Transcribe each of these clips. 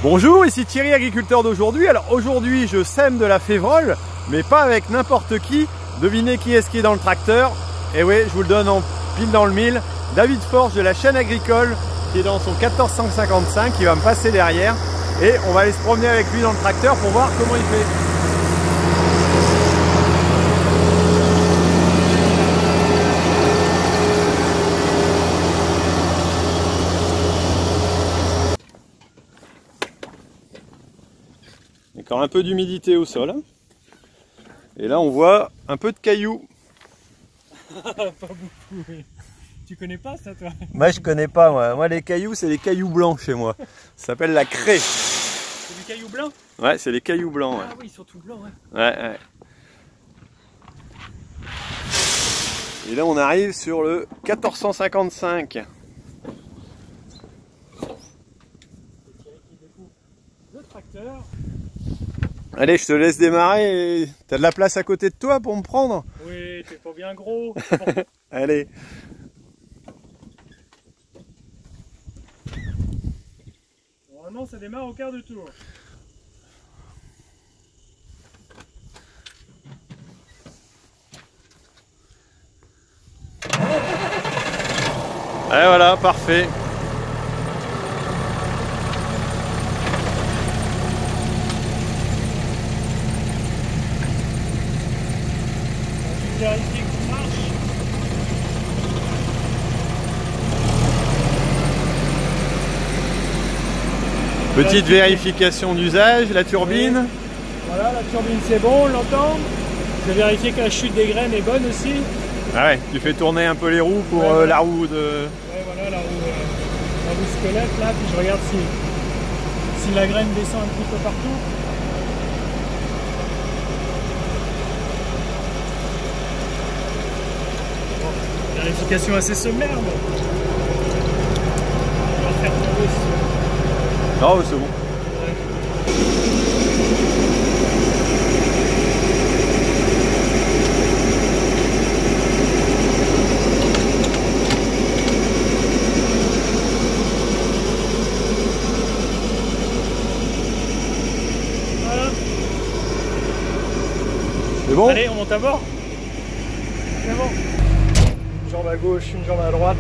Bonjour, ici Thierry, agriculteur d'aujourd'hui. Alors aujourd'hui, je sème de la févrole, mais pas avec n'importe qui. Devinez qui est-ce qui est dans le tracteur? Et oui, je vous le donne en pile dans le mille. David Forge de la chaîne agricole, qui est dans son 1455, qui va me passer derrière. Et on va aller se promener avec lui dans le tracteur pour voir comment il fait. Encore un peu d'humidité au sol. Et là, on voit un peu de cailloux. Pas beaucoup, oui. Tu connais pas ça, toi? Moi, je connais pas. Moi, les cailloux, c'est les cailloux blancs chez moi. Ça s'appelle la craie. C'est du caillou blanc? Ouais, c'est les cailloux blancs. Ouais. Ah oui, ils sont tout blancs, ouais. Ouais. Et là, on arrive sur le 1455. Le tracteur. Allez, je te laisse démarrer. T'as de la place à côté de toi pour me prendre? Oui, t'es pas bien gros. Allez. Normalement, ça démarre au quart de tour. Et voilà, parfait. Vérifier que ça marche. Petite vérification d'usage, la turbine. Oui. Voilà, la turbine c'est bon, on l'entend. Je vais vérifier que la chute des graines est bonne aussi. Ah ouais, tu fais tourner un peu les roues pour Ouais, la roue de... Ouais, voilà, la roue squelette là, puis je regarde si la graine descend un petit peu partout. Bon, vérification assez sommaire, bon. On va faire tomber ce... Non, c'est bon. Voilà. C'est bon? Allez, on monte à bord. C'est bon. Une jambe à gauche, une jambe à droite.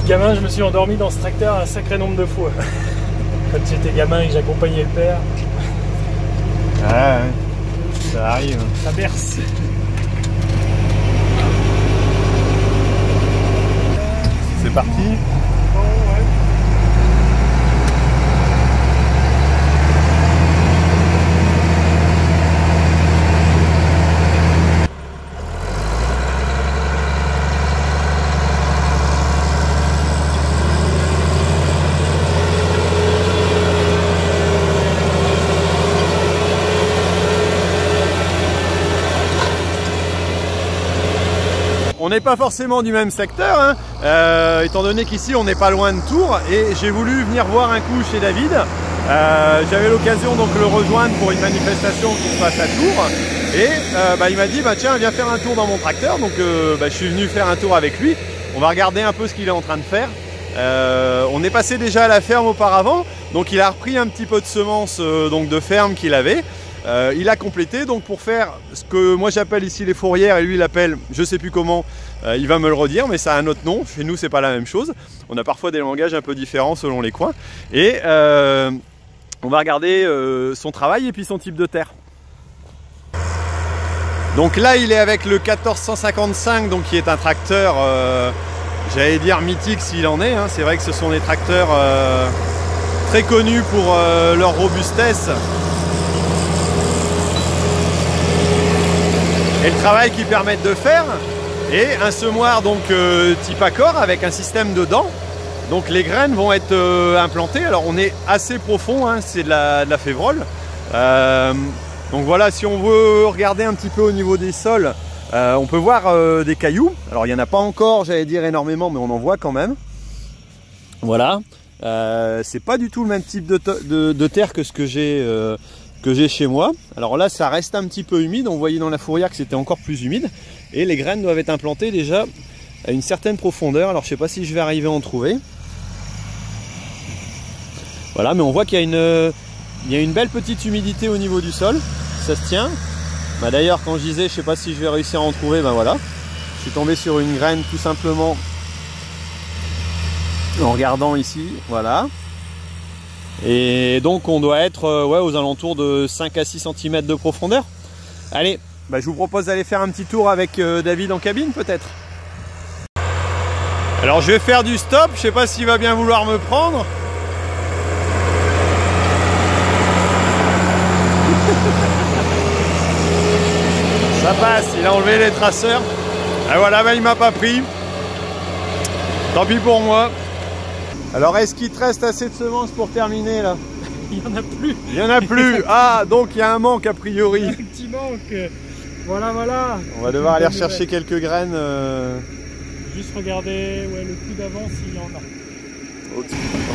Gamin, je me suis endormi dans ce tracteur un sacré nombre de fois. Quand j'étais gamin et que j'accompagnais le père. Ah ouais, ça arrive. Ça berce. C'est parti. Bon, ouais. On n'est pas forcément du même secteur, hein, étant donné qu'ici on n'est pas loin de Tours, et j'ai voulu venir voir un coup chez David. J'avais l'occasion donc de le rejoindre pour une manifestation qui se passe à Tours, et il m'a dit tiens, viens faire un tour dans mon tracteur. Donc je suis venu faire un tour avec lui. On va regarder un peu ce qu'il est en train de faire. On est passé déjà à la ferme auparavant, donc il a repris un petit peu de semences donc de ferme qu'il avait. Il a complété donc pour faire ce que moi j'appelle ici les fourrières et lui il appelle je sais plus comment, il va me le redire, mais ça a un autre nom. Chez nous c'est pas la même chose, on a parfois des langages un peu différents selon les coins, et on va regarder son travail et puis son type de terre. Donc là il est avec le 1455, donc qui est un tracteur j'allais dire mythique s'il en est, hein. C'est vrai que ce sont des tracteurs très connus pour leur robustesse et le travail qu'ils permettent de faire, et un semoir donc type accord avec un système de dents. Donc les graines vont être implantées. Alors on est assez profond, hein, c'est de la févrole. Donc voilà, si on veut regarder un petit peu au niveau des sols, on peut voir des cailloux. Alors il n'y en a pas encore, j'allais dire énormément, mais on en voit quand même. Voilà, c'est pas du tout le même type de terre que ce que j'ai chez moi. Alors là ça reste un petit peu humide, on voyait dans la fourrière que c'était encore plus humide, et les graines doivent être implantées déjà à une certaine profondeur. Alors je sais pas si je vais arriver à en trouver. Voilà, mais on voit qu'il y a une belle petite humidité au niveau du sol. Ça se tient. Bah, d'ailleurs, quand je disais, je sais pas si je vais réussir à en trouver, ben voilà. Je suis tombé sur une graine tout simplement en regardant ici, voilà. Et donc on doit être ouais, aux alentours de 5 à 6 cm de profondeur. Allez, bah, je vous propose d'aller faire un petit tour avec David en cabine peut-être. Alors je vais faire du stop, je sais pas s'il va bien vouloir me prendre. Ça passe, il a enlevé les traceurs. Et voilà, bah, il m'a pas pris. Tant pis pour moi. Alors est-ce qu'il te reste assez de semences pour terminer là? Il n'y en a plus. Il n'y en a plus. Ah, donc il y a un manque a priori. Un petit manque. Voilà, voilà. On va devoir aller rechercher quelques graines. Juste regarder ouais, le coup d'avant s'il y en a.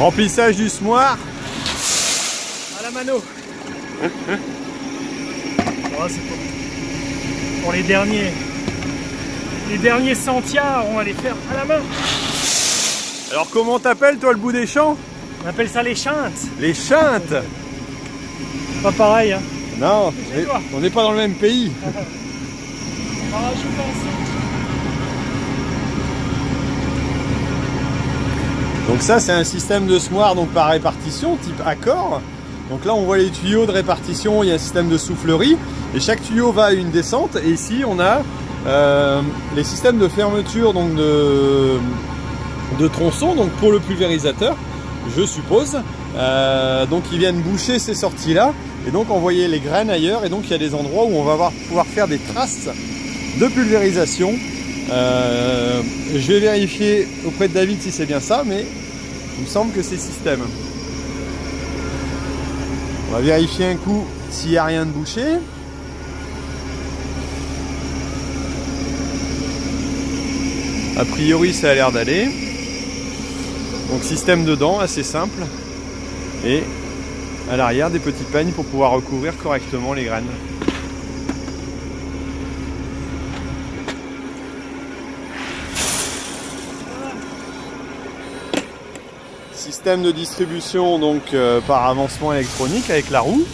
Remplissage du semoir. À la mano. Oh, c'est pour les derniers. Les derniers sentiers, on va les faire à la main. Alors comment t'appelles toi le bout des champs? On appelle ça les chintes. Les chintes. Pas pareil, hein. Non, on n'est pas dans le même pays. Donc ça c'est un système de semoir donc par répartition type accord. Donc là on voit les tuyaux de répartition, il y a un système de soufflerie et chaque tuyau va à une descente. Et ici on a les systèmes de fermeture donc de tronçons donc pour le pulvérisateur, je suppose. Donc ils viennent boucher ces sorties là et donc envoyer les graines ailleurs. Et donc il y a des endroits où on va pouvoir faire des traces de pulvérisation. Je vais vérifier auprès de David si c'est bien ça, mais il me semble que c'est système. On va vérifier un coup s'il n'y a rien de bouché. A priori ça a l'air d'aller. Donc système dedans, assez simple. Et à l'arrière des petits peignes pour pouvoir recouvrir correctement les graines. Système de distribution donc par avancement électronique avec la roue.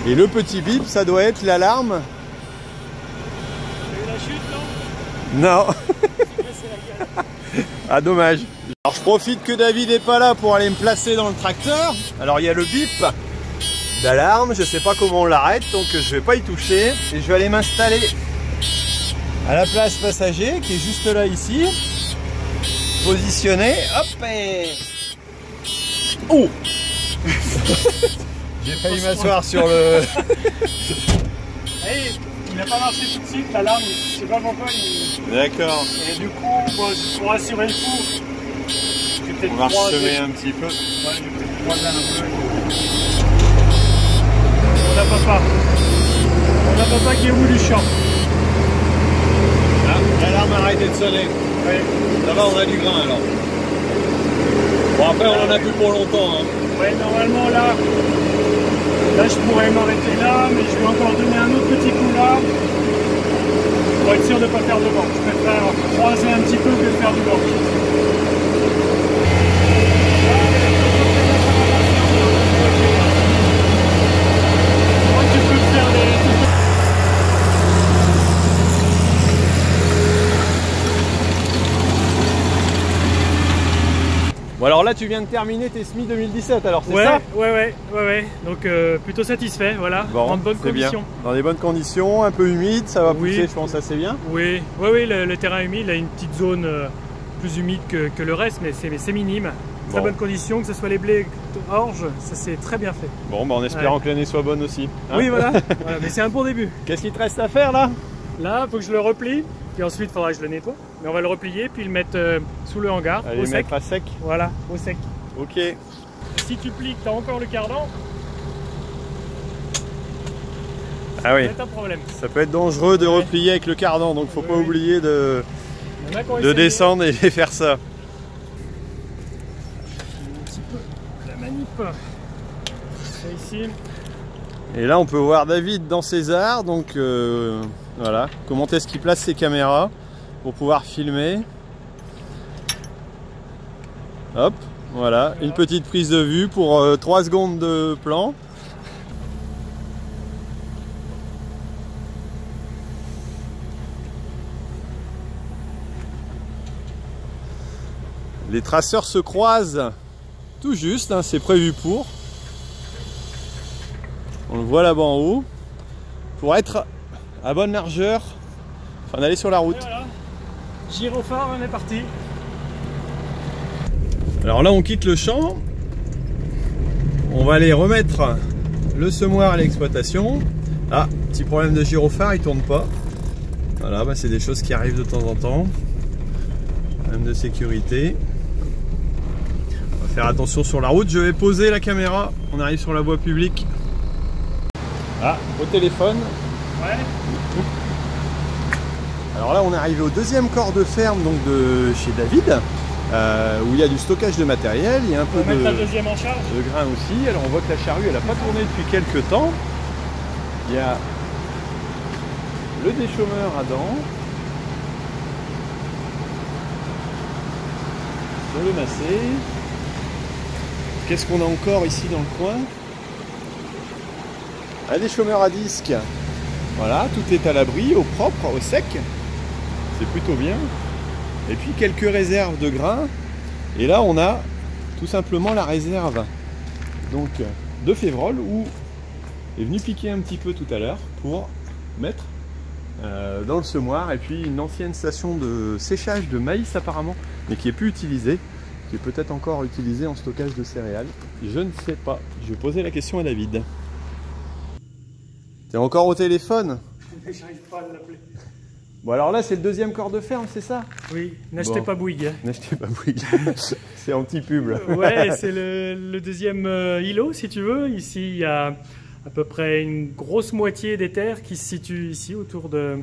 Et le petit bip, ça doit être l'alarme. La chute, non? Non. Ah dommage. Alors je profite que David n'est pas là pour aller me placer dans le tracteur. Alors il y a le bip d'alarme, je sais pas comment on l'arrête, donc je vais pas y toucher. Et je vais aller m'installer à la place passager qui est juste là ici. Positionné, hop et... Oh. J'ai failli m'asseoir sur le... Hey, il n'a pas marché tout de suite, l'alarme, je sais pas pourquoi. D'accord. Et du coup, bon, pour assurer le coup, je vais peut-être on va semer un petit peu. Ouais, je vais peut-être croiser un peu. On a papa qui est au bout du champ. Ah, l'alarme a arrêté de sonner. Ouais. Ça va, on a du grain alors. Bon après on en a plus pour longtemps. Hein. Ouais, normalement là je pourrais m'arrêter là, mais je vais encore donner un autre petit coup là pour être sûr de ne pas faire de vent. Je préfère croiser un petit peu que de faire du vent. Tu peux faire des... Bon alors là tu viens de terminer tes semis 2017 alors c'est ça? Ouais. Donc plutôt satisfait, voilà, bon, en bonnes conditions. Bien. Dans des bonnes conditions, un peu humide, ça va pousser je pense assez bien. Oui, le terrain humide, il a une petite zone plus humide que le reste, mais c'est minime. Très bonnes conditions, que ce soit les blés orge, ça c'est très bien fait. Bon bah en espérant que l'année soit bonne aussi. Hein, oui voilà, mais c'est un bon début. Qu'est-ce qu'il te reste à faire là? Là, il faut que je le replie, puis ensuite il faudra que je le nettoie. Mais on va le replier, puis le mettre sous le hangar, allez, au sec. mettre à sec. Voilà, au sec. Ok. Et si tu plies, tu as encore le cardan. Ah oui. Ça peut être un problème. Ça peut être dangereux de replier avec le cardan, donc faut pas oublier de descendre et faire ça. Un petit peu la manip. C'est ici. Et là on peut voir David dans ses arts, donc Voilà, comment est-ce qu'il place ses caméras pour pouvoir filmer. Hop, voilà, une petite prise de vue pour 3 secondes de plan. Les traceurs se croisent tout juste, hein, c'est prévu pour. On le voit là-bas en haut. Pour être à bonne largeur, afin d'aller sur la route. Voilà. Gyrophare, on est parti. Alors là on quitte le champ. On va aller remettre le semoir à l'exploitation. Ah, petit problème de gyrophare, il tourne pas. Voilà, bah c'est des choses qui arrivent de temps en temps. Problème de sécurité. On va faire attention sur la route. Je vais poser la caméra. On arrive sur la voie publique. Ah, au téléphone. Ouais. Alors là on est arrivé au deuxième corps de ferme donc de chez David, où il y a du stockage de matériel, il y a un peu mettre la deuxième en charge. de grain aussi. Alors on voit que la charrue elle n'a pas tourné depuis quelques temps. Il y a le déchômeur à dents sur le massé. Qu'est-ce qu'on a encore ici dans le coin? Un déchômeur à disque. Voilà, tout est à l'abri, au propre, au sec. C'est plutôt bien. Et puis quelques réserves de grains. Et là, on a tout simplement la réserve donc de Févrole où est venu piquer un petit peu tout à l'heure pour mettre dans le semoir. Et puis une ancienne station de séchage de maïs apparemment, mais qui est plus utilisée, qui est peut-être encore utilisée en stockage de céréales. Je ne sais pas. Je vais poser la question à David. T'es encore au téléphone? J'arrive pas à l'appeler. Bon alors là c'est le deuxième corps de ferme, c'est ça? Oui, n'achetez pas Bouygues. N'achetez pas Bouygues. C'est anti-pub là. Ouais, c'est le deuxième îlot si tu veux. Ici il y a à peu près une grosse moitié des terres qui se situent ici autour de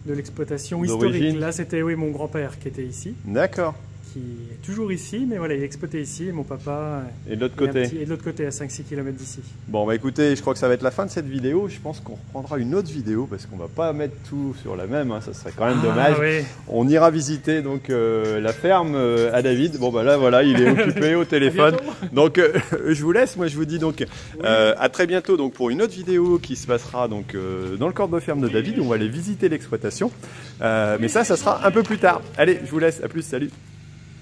l'exploitation historique. Là c'était oui, mon grand-père qui était ici. D'accord. Qui est toujours ici, mais voilà, il est exploité ici et mon papa et de l'autre côté. Et de l'autre côté à 5-6 km d'ici. Bon bah écoutez, je crois que ça va être la fin de cette vidéo. Je pense qu'on reprendra une autre vidéo parce qu'on va pas mettre tout sur la même, hein. Ça serait quand même dommage. Oui. On ira visiter donc la ferme à David. Bon bah là voilà, il est occupé au téléphone. Donc je vous laisse, moi je vous dis donc à très bientôt donc pour une autre vidéo qui se passera donc dans le corps de ferme de David. On va aller visiter l'exploitation. Mais ça sera un peu plus tard. Allez, je vous laisse, à plus, salut.